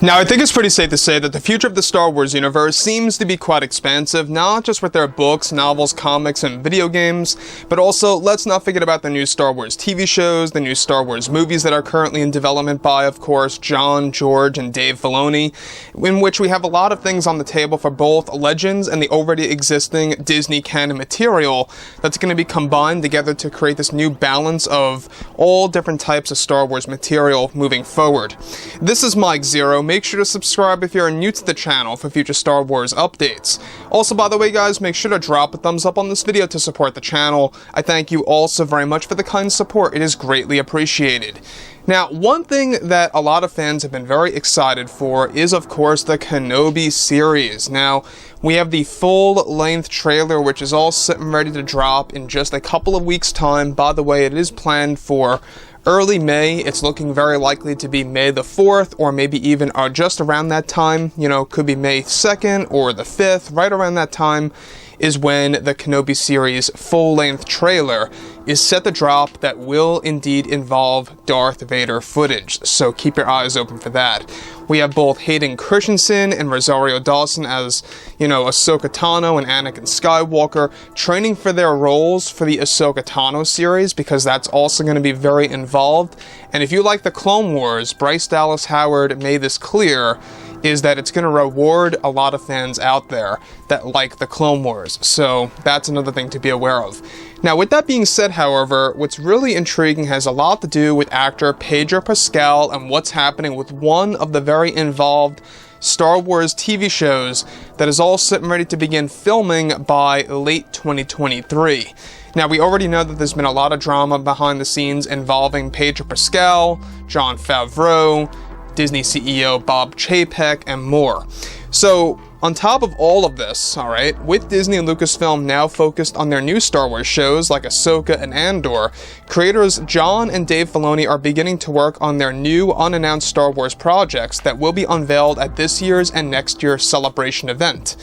Now, I think it's pretty safe to say that the future of the Star Wars universe seems to be quite expansive, not just with their books, novels, comics, and video games, but also, let's not forget about the new Star Wars TV shows, the new Star Wars movies that are currently in development by, of course, Jon, George, and Dave Filoni, in which we have a lot of things on the table for both Legends and the already existing Disney canon material that's going to be combined together to create this new balance of all different types of Star Wars material moving forward. This is Mike Zero. Make sure to subscribe if you're new to the channel for future Star Wars updates. Also, by the way, guys, make sure to drop a thumbs up on this video to support the channel. I thank you all so very much for the kind support. It is greatly appreciated. Now, one thing that a lot of fans have been very excited for is, of course, the Kenobi series. Now, we have the full-length trailer, which is all set and ready to drop in just a couple of weeks' time. By the way, it is planned for early May. It's looking very likely to be May the 4th, or maybe even just around that time. You know, could be May 2nd or the 5th. Right around that time is when the Kenobi series full-length trailer is set to drop that will indeed involve Darth Vader footage, so keep your eyes open for that. We have both Hayden Christensen and Rosario Dawson as, you know, Ahsoka Tano and Anakin Skywalker, training for their roles for the Ahsoka Tano series, because that's also going to be very involved. And if you like the Clone Wars, Bryce Dallas Howard made this clear, is that it's going to reward a lot of fans out there that like the Clone Wars, so that's another thing to be aware of. Now, with that being said, however, what's really intriguing has a lot to do with actor Pedro Pascal and what's happening with one of the very involved Star Wars TV shows that is all set and ready to begin filming by late 2023. Now, we already know that there's been a lot of drama behind the scenes involving Pedro Pascal, Jon Favreau, Disney CEO Bob Chapek, and more. So, on top of all of this, alright, with Disney and Lucasfilm now focused on their new Star Wars shows like Ahsoka and Andor, creators Jon and Dave Filoni are beginning to work on their new unannounced Star Wars projects that will be unveiled at this year's and next year's Celebration event.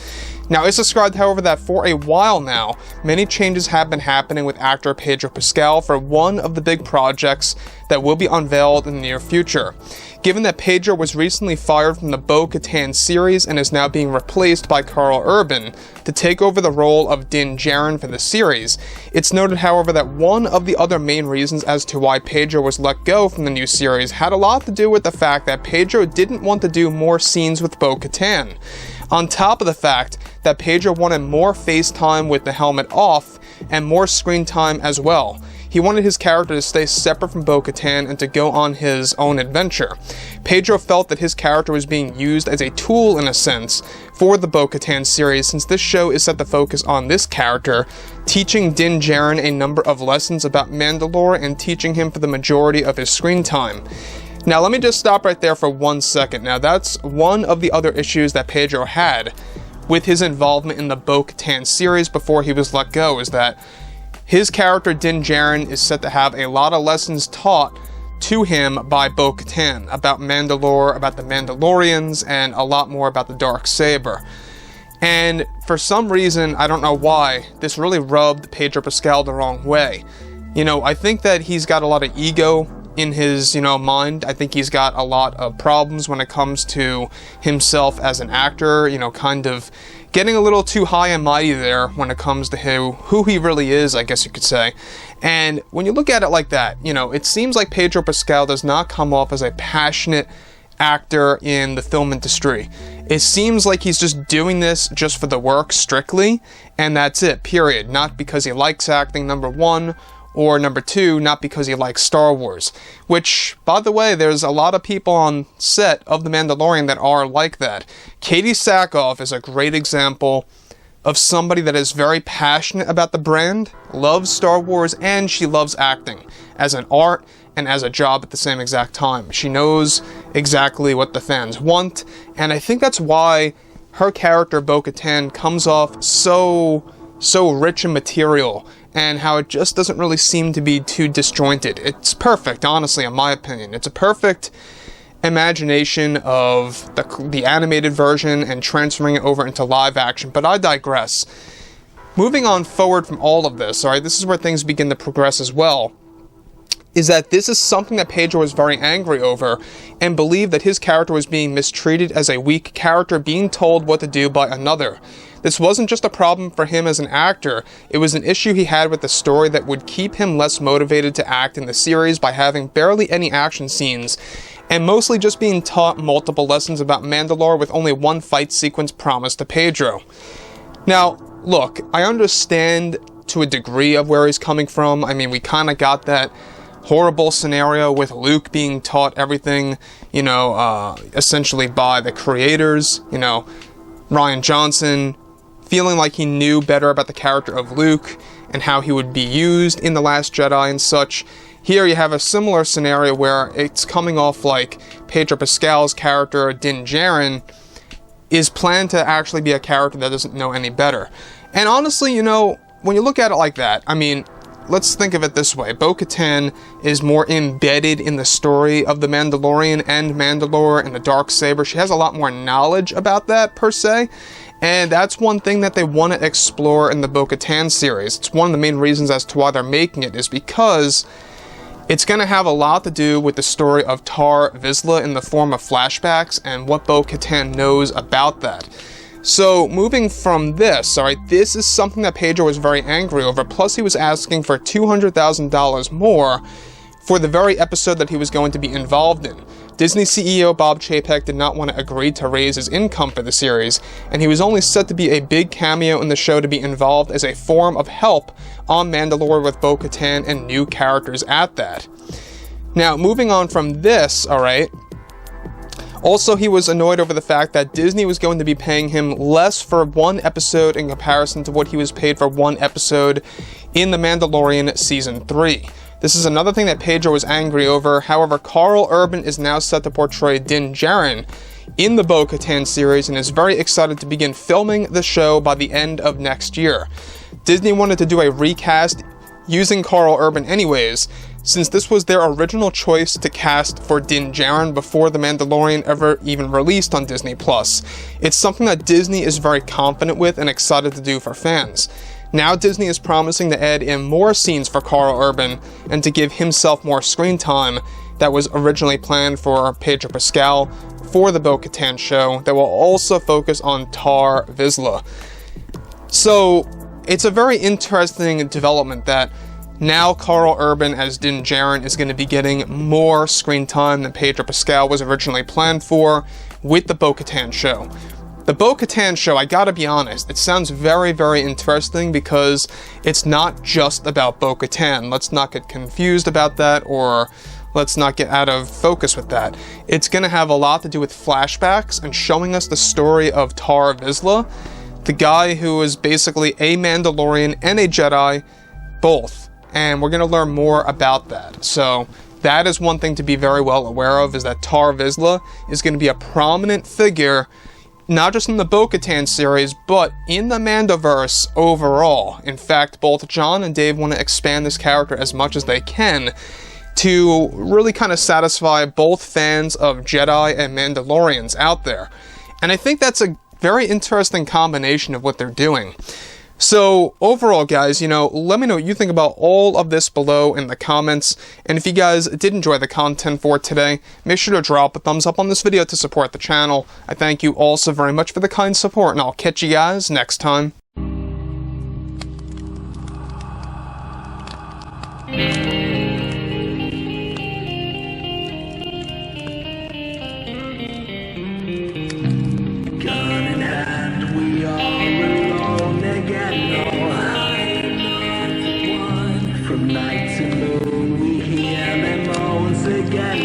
Now, it's described, however, that for a while now, many changes have been happening with actor Pedro Pascal for one of the big projects that will be unveiled in the near future. Given that Pedro was recently fired from the Bo-Katan series and is now being replaced by Karl Urban to take over the role of Djarin for the series, it's noted, however, that one of the other main reasons as to why Pedro was let go from the new series had a lot to do with the fact that Pedro didn't want to do more scenes with Bo-Katan. On top of the fact that Pedro wanted more face time with the helmet off and more screen time as well. He wanted his character to stay separate from Bo-Katan and to go on his own adventure. Pedro felt that his character was being used as a tool, in a sense, for the Bo-Katan series, since this show is set to focus on this character, teaching Din Djarin a number of lessons about Mandalore and teaching him for the majority of his screen time. Now, let me just stop right there for 1 second. Now, that's one of the other issues that Pedro had with his involvement in the Bo-Katan series before he was let go, is that his character Din Djarin is set to have a lot of lessons taught to him by Bo-Katan about Mandalore, about the Mandalorians, and a lot more about the Darksaber. And for some reason, I don't know why, this really rubbed Pedro Pascal the wrong way. You know, I think that he's got a lot of ego in his, mind. I think he's got a lot of problems when it comes to himself as an actor, kind of getting a little too high and mighty there when it comes to who he really is, I guess you could say. And when you look at it like that, it seems like Pedro Pascal does not come off as a passionate actor in the film industry. It seems like he's just doing this just for the work strictly, and that's it, period. Not because he likes acting, number one, or number two, not because he likes Star Wars. Which, by the way, there's a lot of people on set of The Mandalorian that are like that. Katie Sackhoff is a great example of somebody that is very passionate about the brand, loves Star Wars, and she loves acting as an art and as a job at the same exact time. She knows exactly what the fans want, and I think that's why her character, Bo-Katan, comes off so rich in material, and how it just doesn't really seem to be too disjointed. It's perfect, honestly, in my opinion. It's a perfect imagination of the animated version and transferring it over into live action, but I digress. Moving on forward from all of this, alright, this is where things begin to progress as well. is that this is something that Pedro was very angry over and believed that his character was being mistreated as a weak character being told what to do by another. This wasn't just a problem for him as an actor, it was an issue he had with the story that would keep him less motivated to act in the series by having barely any action scenes, and mostly just being taught multiple lessons about Mandalore with only one fight sequence promised to Pedro. Now, look, I understand to a degree of where he's coming from. I mean, we kind of got that horrible scenario with Luke being taught everything, essentially by the creators, Rian Johnson, feeling like he knew better about the character of Luke and how he would be used in The Last Jedi and such. Here you have a similar scenario where it's coming off like Pedro Pascal's character, Djarin, is planned to actually be a character that doesn't know any better. And honestly, when you look at it like that, I mean, let's think of it this way. Bo-Katan is more embedded in the story of the Mandalorian and Mandalore and the Darksaber. She has a lot more knowledge about that, per se. And that's one thing that they want to explore in the Bo-Katan series. It's one of the main reasons as to why they're making it, is because it's going to have a lot to do with the story of Tar Vizsla in the form of flashbacks and what Bo-Katan knows about that. So, moving from this, alright, this is something that Pedro was very angry over, plus he was asking for $200,000 more for the very episode that he was going to be involved in. Disney CEO Bob Chapek did not want to agree to raise his income for the series, and he was only set to be a big cameo in the show to be involved as a form of help on Mandalore with Bo-Katan and new characters at that. Now, moving on from this, alright, also he was annoyed over the fact that Disney was going to be paying him less for one episode in comparison to what he was paid for one episode in The Mandalorian Season 3. This is another thing that Pedro was angry over. However, Karl Urban is now set to portray Din Djarin in the Bo-Katan series and is very excited to begin filming the show by the end of next year. Disney wanted to do a recast using Karl Urban anyways, since this was their original choice to cast for Din Djarin before The Mandalorian ever even released on Disney+. It's something that Disney is very confident with and excited to do for fans. Now Disney is promising to add in more scenes for Karl Urban and to give himself more screen time that was originally planned for Pedro Pascal for the Bo-Katan show that will also focus on Tar Vizsla. So, it's a very interesting development that now Karl Urban as Din Djarin is going to be getting more screen time than Pedro Pascal was originally planned for with the Bo-Katan show. The Bo-Katan show, I gotta be honest, it sounds very, very interesting because it's not just about Bo-Katan. Let's not get confused about that, or let's not get out of focus with that. It's gonna have a lot to do with flashbacks and showing us the story of Tar Vizsla, the guy who is basically a Mandalorian and a Jedi, both. And we're gonna learn more about that. So, that is one thing to be very well aware of, is that Tar Vizsla is gonna be a prominent figure not just in the Bo-Katan series, but in the Mandoverse overall. In fact, both John and Dave want to expand this character as much as they can to really kind of satisfy both fans of Jedi and Mandalorians out there. And I think that's a very interesting combination of what they're doing. So, overall, guys, let me know what you think about all of this below in the comments. And if you guys did enjoy the content for today, make sure to drop a thumbs up on this video to support the channel. I thank you all so very much for the kind support, and I'll catch you guys next time. Night to moon, we hear them moans again.